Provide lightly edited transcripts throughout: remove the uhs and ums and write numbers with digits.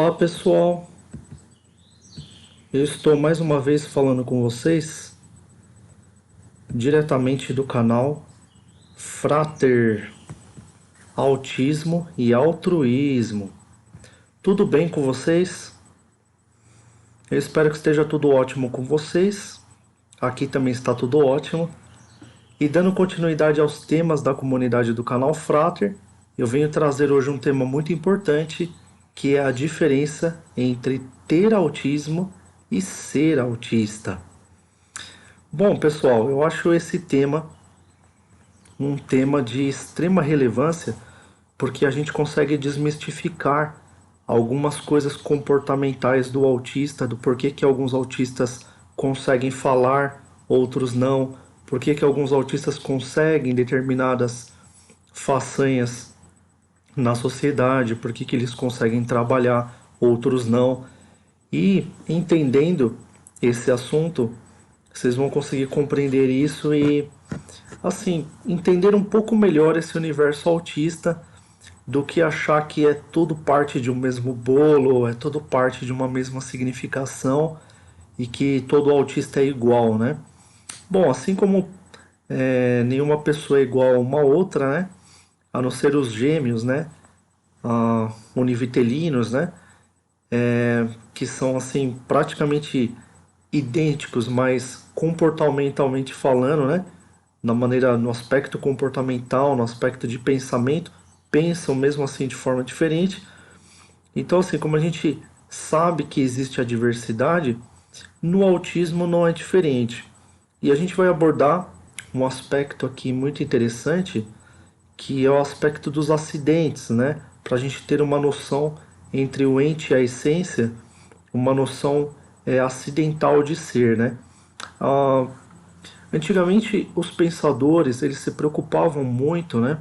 Olá pessoal, eu estou mais uma vez falando com vocês diretamente do canal Frater Autismo e Altruísmo. Tudo bem com vocês? Eu espero que esteja tudo ótimo com vocês. Aqui também está tudo ótimo. E dando continuidade aos temas da comunidade do canal Frater, eu venho trazer hoje um tema muito importante, que é a diferença entre ter autismo e ser autista. Bom, pessoal, eu acho esse tema um tema de extrema relevância porque a gente consegue desmistificar algumas coisas comportamentais do autista, do porquê que alguns autistas conseguem falar, outros não, porquê que alguns autistas conseguem determinadas façanhas na sociedade, porquê que eles conseguem trabalhar, outros não. E entendendo esse assunto, vocês vão conseguir compreender isso e, assim, entender um pouco melhor esse universo autista do que achar que é tudo parte de um mesmo bolo, é tudo parte de uma mesma significação e que todo autista é igual, né? Bom, assim como nenhuma pessoa é igual a uma outra, né? A não ser os gêmeos, né? Univitelinos, né? Que são assim praticamente idênticos, mas comportamentalmente falando, né? Na maneira, no aspecto comportamental, no aspecto de pensamento, pensam mesmo assim de forma diferente. Então, assim, como a gente sabe que existe a diversidade, no autismo não é diferente. E a gente vai abordar um aspecto aqui muito interessante, que é o aspecto dos acidentes, né? Para a gente ter uma noção entre o ente e a essência, uma noção acidental de ser, né? Ah, Antigamente os pensadores eles se preocupavam muito, né,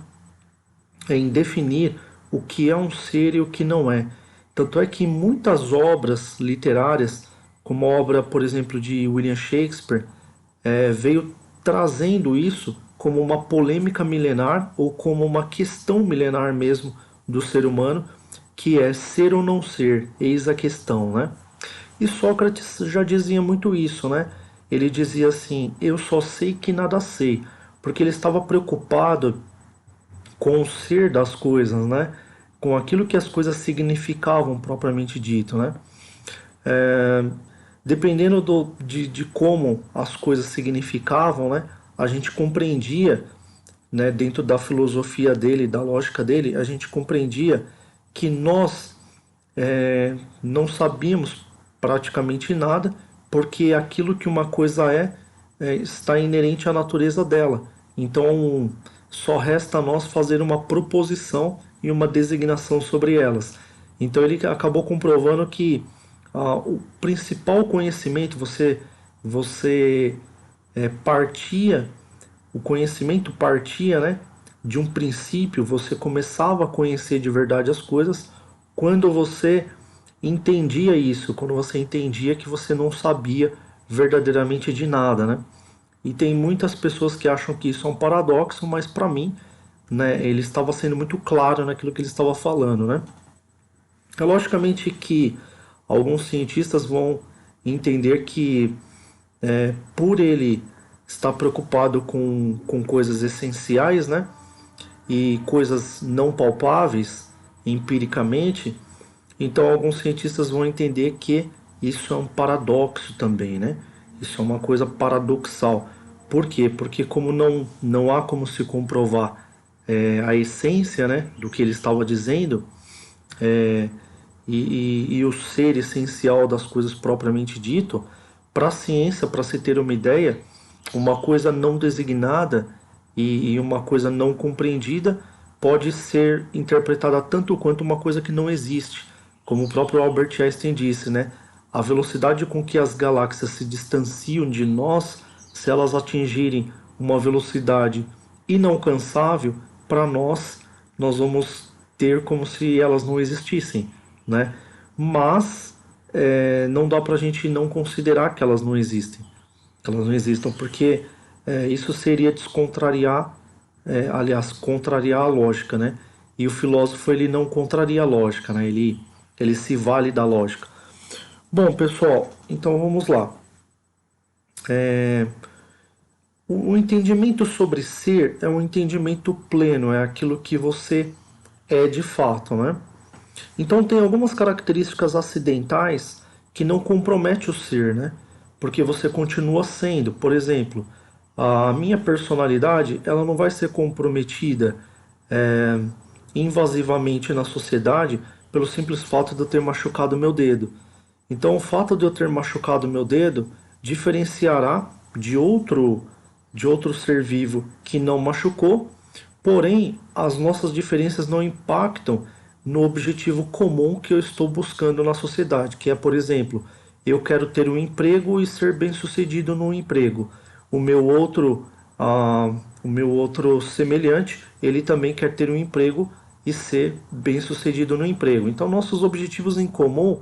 em definir o que é um ser e o que não é. Tanto é que muitas obras literárias, como a obra, por exemplo, de William Shakespeare, veio trazendo isso como uma polêmica milenar ou como uma questão milenar mesmo do ser humano, que é ser ou não ser, eis a questão, né? E Sócrates já dizia muito isso, né? Ele dizia assim: eu só sei que nada sei, porque ele estava preocupado com o ser das coisas, né? Com aquilo que as coisas significavam propriamente dito, né? Dependendo de como as coisas significavam, né? A gente compreendia, né? Dentro da filosofia dele, da lógica dele, a gente compreendia que nós não sabíamos praticamente nada, porque aquilo que uma coisa está inerente à natureza dela. Então, só resta a nós fazer uma proposição e uma designação sobre elas. Então, ele acabou comprovando que o principal conhecimento você partia, o conhecimento partia, né, de um princípio, você começava a conhecer de verdade as coisas quando você entendia isso, quando você entendia que você não sabia verdadeiramente de nada, né? E tem muitas pessoas que acham que isso é um paradoxo, mas para mim, né, ele estava sendo muito claro naquilo que ele estava falando, né? É logicamente que alguns cientistas vão entender que por ele estar preocupado com coisas essenciais, né? E coisas não palpáveis empiricamente, então alguns cientistas vão entender que isso é um paradoxo também, né? Isso é uma coisa paradoxal. Por quê? Porque como não há como se comprovar a essência, né, do que ele estava dizendo, é, e o ser essencial das coisas propriamente dito, para a ciência, para se ter uma ideia, uma coisa não designada e uma coisa não compreendida pode ser interpretada tanto quanto uma coisa que não existe. Como o próprio Albert Einstein disse, né? A velocidade com que as galáxias se distanciam de nós, se elas atingirem uma velocidade inalcançável, para nós vamos ter como se elas não existissem, né? Mas não dá para a gente não considerar que elas não existem, que elas não existam, porque isso seria descontrariar, aliás, contrariar a lógica, né? E o filósofo ele não contraria a lógica, né? ele se vale da lógica. Bom, pessoal, então vamos lá. O entendimento sobre ser é um entendimento pleno, é aquilo que você é de fato, né? Então tem algumas características acidentais que não comprometem o ser, né? Porque você continua sendo. Por exemplo, a minha personalidade, ela não vai ser comprometida é, invasivamente na sociedade pelo simples fato de eu ter machucado meu dedo. Então, o fato de eu ter machucado meu dedo diferenciará de outro ser vivo que não machucou, porém, as nossas diferenças não impactam no objetivo comum que eu estou buscando na sociedade, que é, por exemplo, eu quero ter um emprego e ser bem-sucedido no emprego. O meu outro, o meu outro semelhante, ele também quer ter um emprego e ser bem-sucedido no emprego. Então, nossos objetivos em comum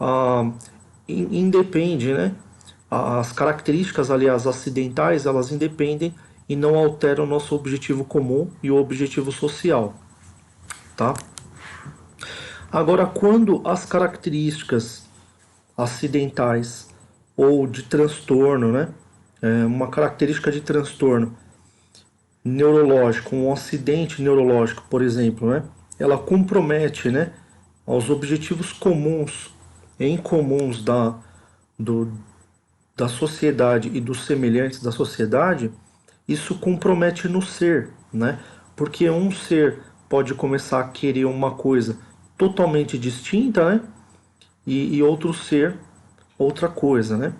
ah, independe, né? As características, aliás, acidentais, elas independem e não alteram o nosso objetivo comum e o objetivo social, tá? Agora, quando as características acidentais ou de transtorno, né? Uma característica de transtorno neurológico, um acidente neurológico, por exemplo, né? Ela compromete, né? Aos objetivos comuns, em comuns do, da sociedade e dos semelhantes da sociedade, isso compromete no ser, né? Porque um ser pode começar a querer uma coisa totalmente distinta, né? E outro ser outra coisa, né?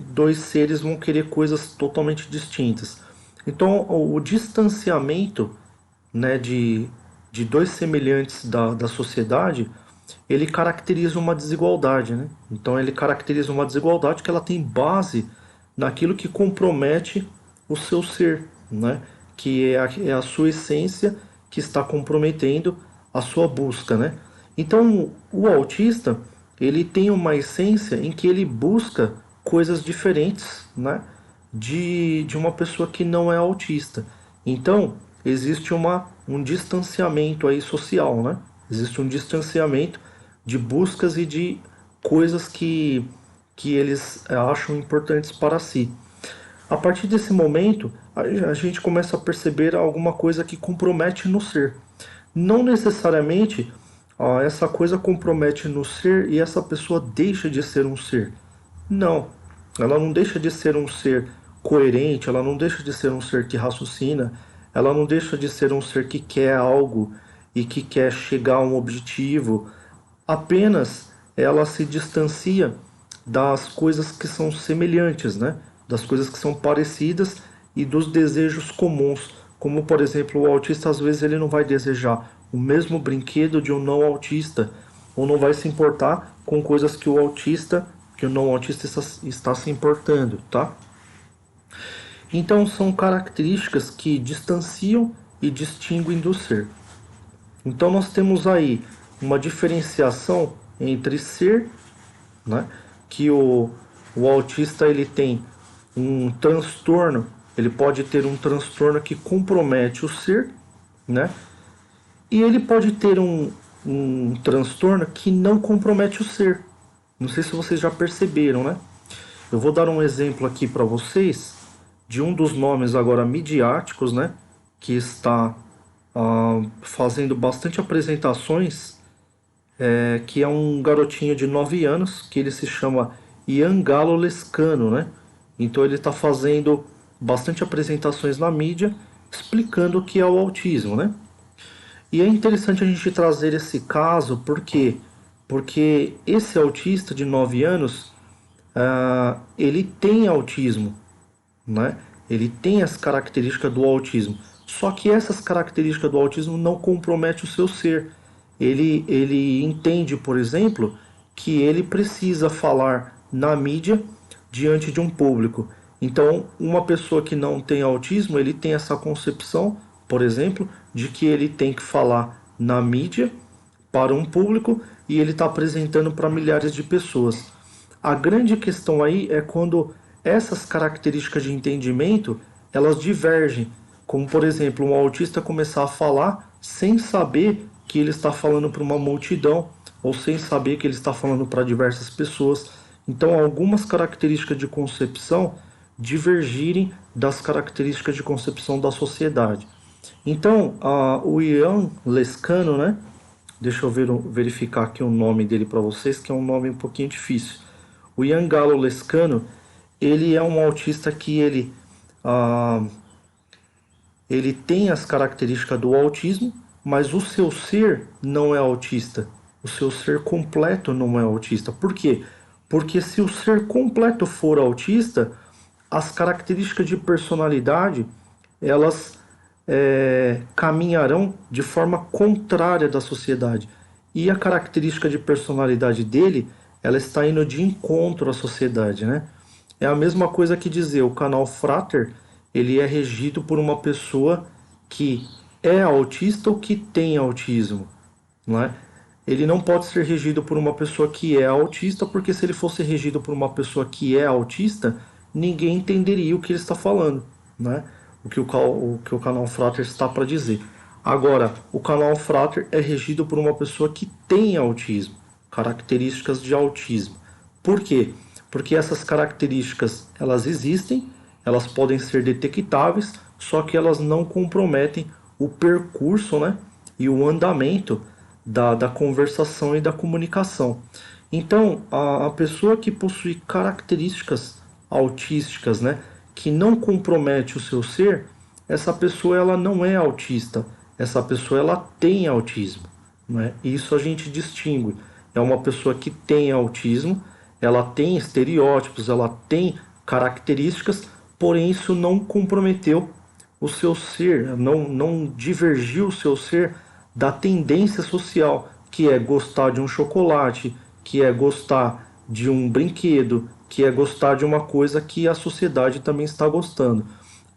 Dois seres vão querer coisas totalmente distintas. Então, o distanciamento, né, de dois semelhantes da sociedade, ele caracteriza uma desigualdade, né? Então, ele caracteriza uma desigualdade que ela tem base naquilo que compromete o seu ser, né? Que é a sua essência que está comprometendo a sua busca, né? Então, o autista, ele tem uma essência em que ele busca coisas diferentes, né? De uma pessoa que não é autista. Então, existe um distanciamento aí social, né? Existe um distanciamento de buscas e de coisas que eles acham importantes para si. A partir desse momento, a gente começa a perceber alguma coisa que compromete no ser. Não necessariamente essa coisa compromete no ser e essa pessoa deixa de ser um ser. Não, ela não deixa de ser um ser coerente, ela não deixa de ser um ser que raciocina, ela não deixa de ser um ser que quer algo e que quer chegar a um objetivo. Apenas ela se distancia das coisas que são semelhantes, né? Das coisas que são parecidas e dos desejos comuns. Como, por exemplo, o autista às vezes ele não vai desejar o mesmo brinquedo de um não autista, ou não vai se importar com coisas que o não autista está se importando, tá? Então são características que distanciam e distinguem do ser. Então nós temos aí uma diferenciação entre ser, né, que o autista ele tem um transtorno, ele pode ter um transtorno que compromete o ser, né, e ele pode ter um transtorno que não compromete o ser. Não sei se vocês já perceberam, né? Eu vou dar um exemplo aqui para vocês de um dos nomes agora midiáticos, né, que está fazendo bastante apresentações, que é um garotinho de 9 anos, que ele se chama Ian Galo Lescano, né? Então ele está fazendo bastante apresentações na mídia explicando o que é o autismo, né? E é interessante a gente trazer esse caso, por quê? Porque esse autista de 9 anos, ele tem autismo, né? Ele tem as características do autismo. Só que essas características do autismo não comprometem o seu ser. Ele entende, por exemplo, que ele precisa falar na mídia diante de um público. Então, uma pessoa que não tem autismo, ele tem essa concepção, por exemplo, de que ele tem que falar na mídia para um público e ele está apresentando para milhares de pessoas. A grande questão aí é quando essas características de entendimento elas divergem, como por exemplo um autista começar a falar sem saber que ele está falando para uma multidão ou sem saber que ele está falando para diversas pessoas. Então, algumas características de concepção divergirem das características de concepção da sociedade. Então, o Ian Lescano, né? Deixa eu verificar aqui o nome dele para vocês, que é um nome um pouquinho difícil. O Ian Gallo Lescano, ele é um autista que ele tem as características do autismo, mas o seu ser não é autista. O seu ser completo não é autista. Por quê? Porque se o ser completo for autista, as características de personalidade, elas caminharão de forma contrária da sociedade. E a característica de personalidade dele, ela está indo de encontro à sociedade, né? É a mesma coisa que dizer, o canal Frater, ele é regido por uma pessoa que é autista ou que tem autismo, não é? Ele não pode ser regido por uma pessoa que é autista, porque se ele fosse regido por uma pessoa que é autista, ninguém entenderia o que ele está falando, né? O que o canal Frater está para dizer. Agora, o canal Frater é regido por uma pessoa que tem autismo, características de autismo. Por quê? Porque essas características, elas existem, elas podem ser detectáveis, só que elas não comprometem o percurso, né, e o andamento da conversação e da comunicação. Então, a pessoa que possui características autísticas, né, que não compromete o seu ser, essa pessoa ela não é autista, essa pessoa ela tem autismo, né? Isso a gente distingue. É uma pessoa que tem autismo, ela tem estereótipos, ela tem características, porém isso não comprometeu o seu ser, não divergiu o seu ser da tendência social, que é gostar de um chocolate, que é gostar de um brinquedo, que é gostar de uma coisa que a sociedade também está gostando.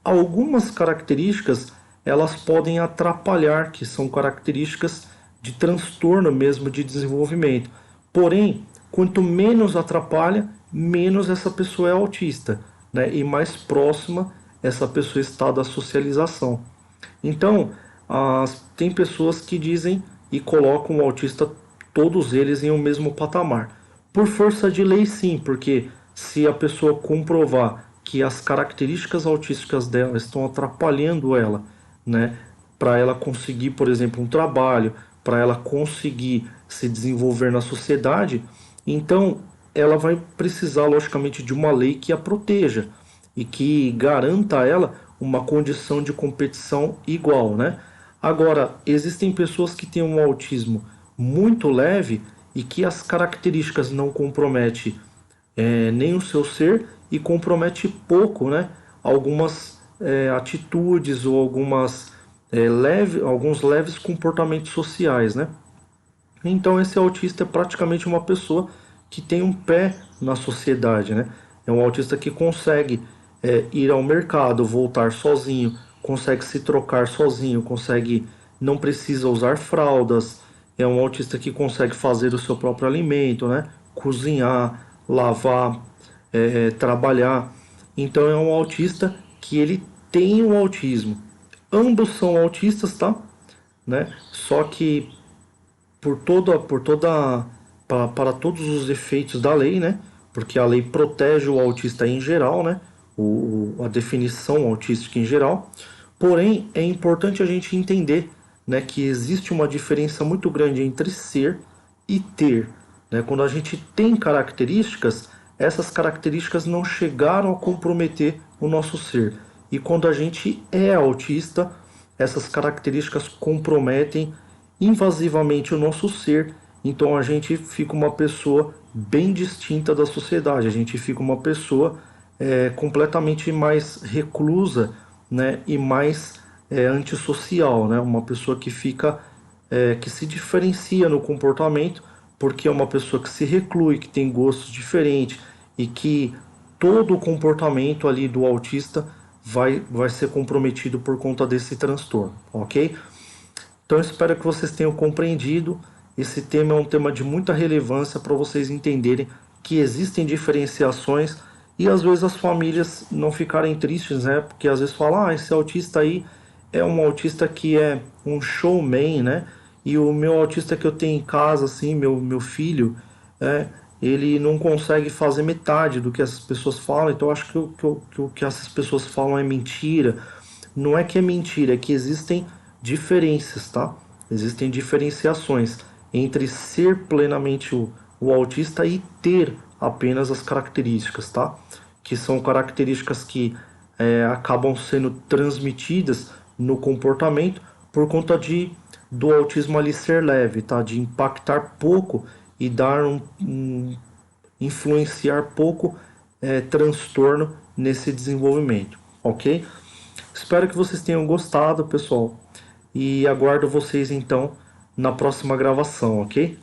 Algumas características elas podem atrapalhar, que são características de transtorno mesmo de desenvolvimento. Porém, quanto menos atrapalha, menos essa pessoa é autista, né? E mais próxima essa pessoa está da socialização. Então, tem pessoas que dizem e colocam o autista, todos eles, em um mesmo patamar. Por força de lei, sim, porque se a pessoa comprovar que as características autísticas dela estão atrapalhando ela, né, para ela conseguir, por exemplo, um trabalho, para ela conseguir se desenvolver na sociedade, então ela vai precisar, logicamente, de uma lei que a proteja e que garanta a ela uma condição de competição igual, né? Agora, existem pessoas que têm um autismo muito leve e que as características não comprometem nem o seu ser e compromete pouco, né? Algumas atitudes ou alguns leves comportamentos sociais, né? Então esse autista é praticamente uma pessoa que tem um pé na sociedade, né? É um autista que consegue ir ao mercado, voltar sozinho, consegue se trocar sozinho, consegue, não precisa usar fraldas. É um autista que consegue fazer o seu próprio alimento, né? Cozinhar, lavar, trabalhar. Então é um autista que ele tem o autismo. Ambos são autistas, tá? Né? Só que para todos os efeitos da lei, né? Porque a lei protege o autista em geral, né? A definição autística em geral. Porém, é importante a gente entender, né, que existe uma diferença muito grande entre ser e ter, né? Quando a gente tem características, essas características não chegaram a comprometer o nosso ser. E quando a gente é autista, essas características comprometem invasivamente o nosso ser, então a gente fica uma pessoa bem distinta da sociedade, a gente fica uma pessoa completamente mais reclusa, né, e mais antissocial, né, uma pessoa que fica, que se diferencia no comportamento, porque é uma pessoa que se reclui, que tem gostos diferentes e que todo o comportamento ali do autista vai ser comprometido por conta desse transtorno, ok? Então eu espero que vocês tenham compreendido. Esse tema é um tema de muita relevância para vocês entenderem que existem diferenciações e às vezes as famílias não ficarem tristes, né? Porque às vezes falam, esse autista aí é um autista que é um showman, né? e o meu autista que eu tenho em casa, assim, meu filho, é, ele não consegue fazer metade do que essas pessoas falam, então eu acho que o que essas pessoas falam é mentira. Não é que é mentira, é que existem diferenças, tá? Existem diferenciações entre ser plenamente o autista e ter apenas as características, tá? Que são características que acabam sendo transmitidas no comportamento por conta do autismo ali ser leve, tá? De impactar pouco e dar influenciar pouco transtorno nesse desenvolvimento, ok? Espero que vocês tenham gostado, pessoal, e aguardo vocês então na próxima gravação, ok?